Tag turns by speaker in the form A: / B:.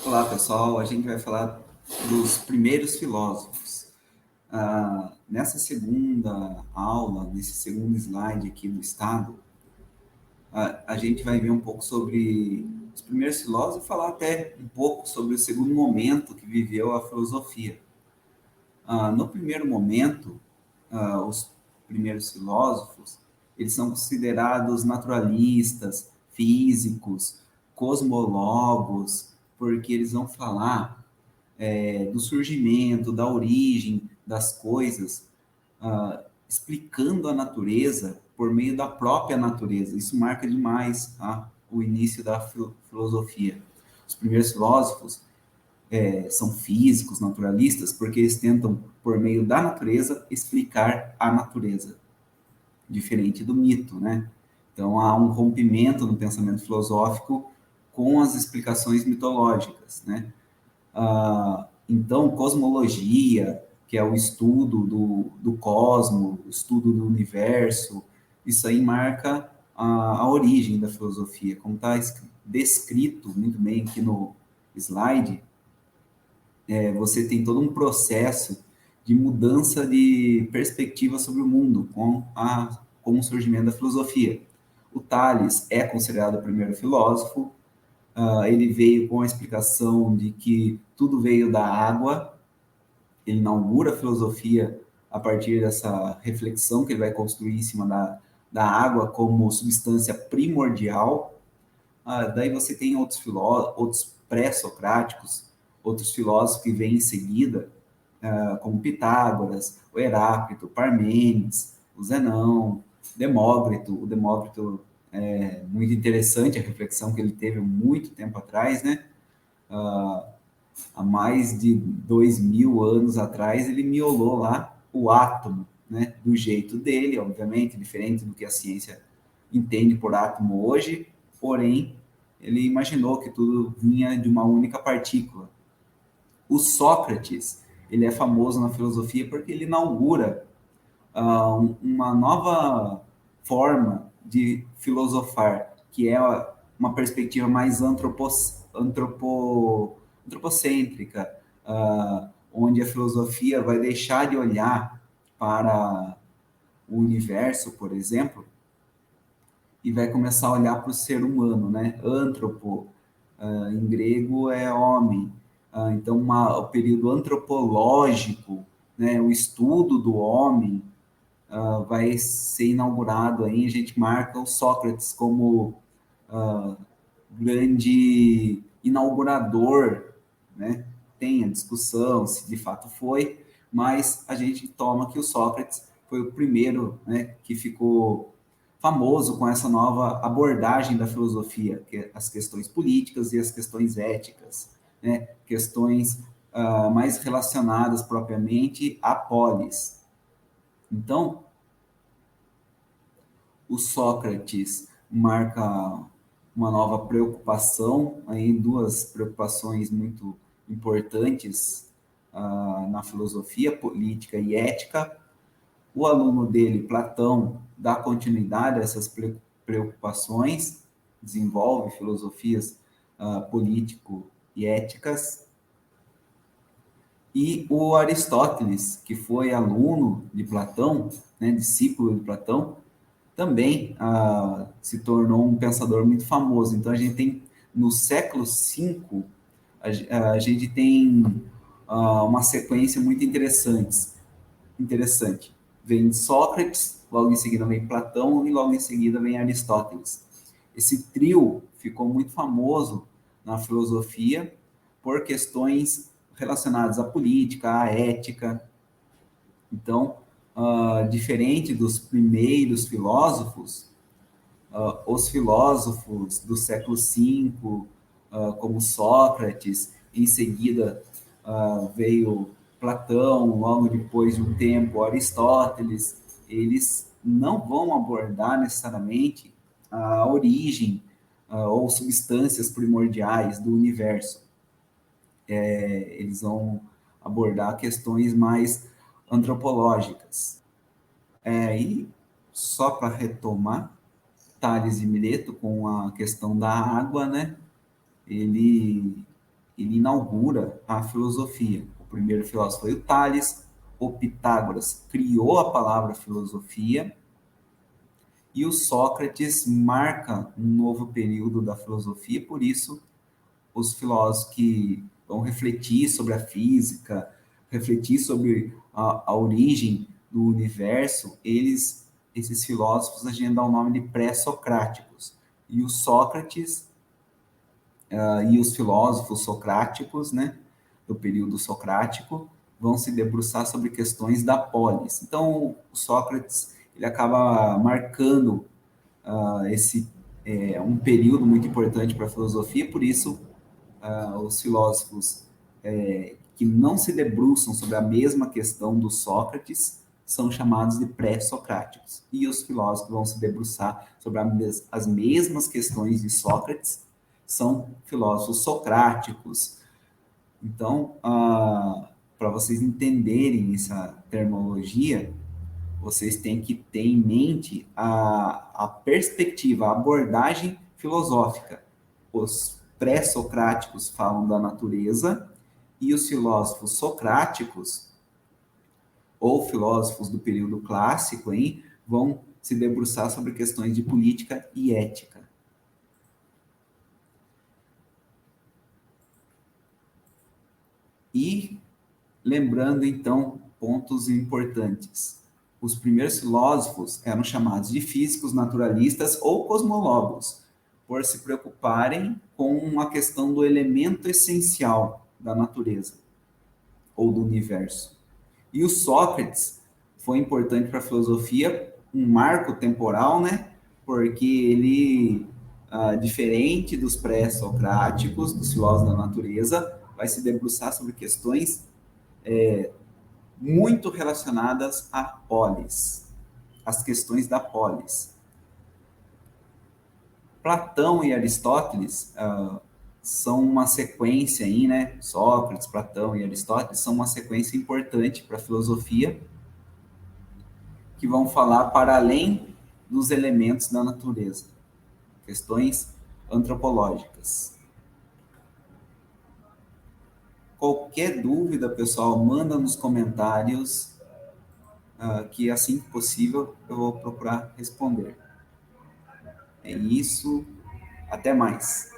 A: Olá, pessoal. A gente vai falar dos primeiros filósofos. Nessa segunda aula, nesse segundo slide aqui do Estado, a gente vai ver um pouco sobre os primeiros filósofos e falar até um pouco sobre o segundo momento que viveu a filosofia. No primeiro momento, os primeiros filósofos, eles são considerados naturalistas, físicos, cosmólogos, porque eles vão falar do surgimento, da origem das coisas, explicando a natureza por meio da própria natureza. Isso marca demais o início da filosofia. Os primeiros filósofos são físicos, naturalistas, porque eles tentam, por meio da natureza, explicar a natureza, diferente do mito, né? Então, há um rompimento no pensamento filosófico com as explicações mitológicas, né? Então, cosmologia, que é o estudo do cosmos, o estudo do universo, isso aí marca a origem da filosofia. Como está descrito muito bem aqui no slide, você tem todo um processo de mudança de perspectiva sobre o mundo com o surgimento da filosofia. O Tales é considerado o primeiro filósofo. Ele veio com a explicação de que tudo veio da água. Ele inaugura a filosofia a partir dessa reflexão que ele vai construir em cima da água como substância primordial. Daí você tem outros pré-socráticos, outros filósofos que vêm em seguida, como Pitágoras, o Heráclito, Parmênides, o Zenão, Demócrito. O Demócrito é muito interessante a reflexão que ele teve muito tempo atrás, né? Há mais de 2000 anos atrás, ele miolou lá o átomo, né? Do jeito dele, obviamente, diferente do que a ciência entende por átomo hoje, porém, ele imaginou que tudo vinha de uma única partícula. O Sócrates, ele é famoso na filosofia porque ele inaugura uma nova forma de filosofar, que é uma perspectiva mais antropocêntrica, onde a filosofia vai deixar de olhar para o universo, por exemplo, e vai começar a olhar para o ser humano, né? Antropo, em grego é homem. Então, o período antropológico, né? O estudo do homem, vai ser inaugurado aí. A gente marca o Sócrates como grande inaugurador, né? Tem a discussão se de fato foi, mas a gente toma que o Sócrates foi o primeiro, né, que ficou famoso com essa nova abordagem da filosofia, que é as questões políticas e as questões éticas, né? Questões mais relacionadas propriamente à polis. Então, o Sócrates marca uma nova preocupação, aí duas preocupações muito importantes na filosofia política e ética. O aluno dele, Platão, dá continuidade a essas preocupações, desenvolve filosofias político e éticas. E o Aristóteles, que foi aluno de Platão, né, discípulo de Platão, também se tornou um pensador muito famoso. Então, a gente tem, no século V, a gente tem uma sequência muito interessante. Vem Sócrates, logo em seguida vem Platão e logo em seguida vem Aristóteles. Esse trio ficou muito famoso na filosofia por questões relacionadas à política, à ética. Então, diferente dos primeiros filósofos, os filósofos do século V, como Sócrates, em seguida veio Platão, logo depois de um tempo Aristóteles, eles não vão abordar necessariamente a origem ou substâncias primordiais do universo. Eles vão abordar questões mais antropológicas. E só para retomar, Tales de Mileto com a questão da água, né? Ele ele inaugura a filosofia. O primeiro filósofo foi o Tales, o Pitágoras criou a palavra filosofia, e o Sócrates marca um novo período da filosofia, por isso os filósofos que vão refletir sobre a física, refletir sobre a origem do universo, esses filósofos, a gente dá o nome de pré-socráticos. E o Sócrates e os filósofos socráticos, né, do período socrático, vão se debruçar sobre questões da polis. Então, o Sócrates ele acaba marcando um período muito importante para a filosofia, por isso os filósofos que não se debruçam sobre a mesma questão do Sócrates são chamados de pré-socráticos. E os filósofos que vão se debruçar sobre as mesmas questões de Sócrates são filósofos socráticos. Então, para vocês entenderem essa terminologia, vocês têm que ter em mente a perspectiva, a abordagem filosófica. Os pré-socráticos falam da natureza e os filósofos socráticos, ou filósofos do período clássico, hein, vão se debruçar sobre questões de política e ética. E lembrando, então, pontos importantes. Os primeiros filósofos eram chamados de físicos, naturalistas ou cosmólogos, por se preocuparem com a questão do elemento essencial da natureza ou do universo. E o Sócrates foi importante para a filosofia, um marco temporal, né? Porque ele, diferente dos pré-socráticos, dos filósofos da natureza, vai se debruçar sobre questões muito relacionadas à polis, as questões da polis. Platão e Aristóteles são uma sequência aí, né? Sócrates, Platão e Aristóteles são uma sequência importante para a filosofia, que vão falar para além dos elementos da natureza, questões antropológicas. Qualquer dúvida, pessoal, manda nos comentários, que assim que possível eu vou procurar responder. É isso, até mais.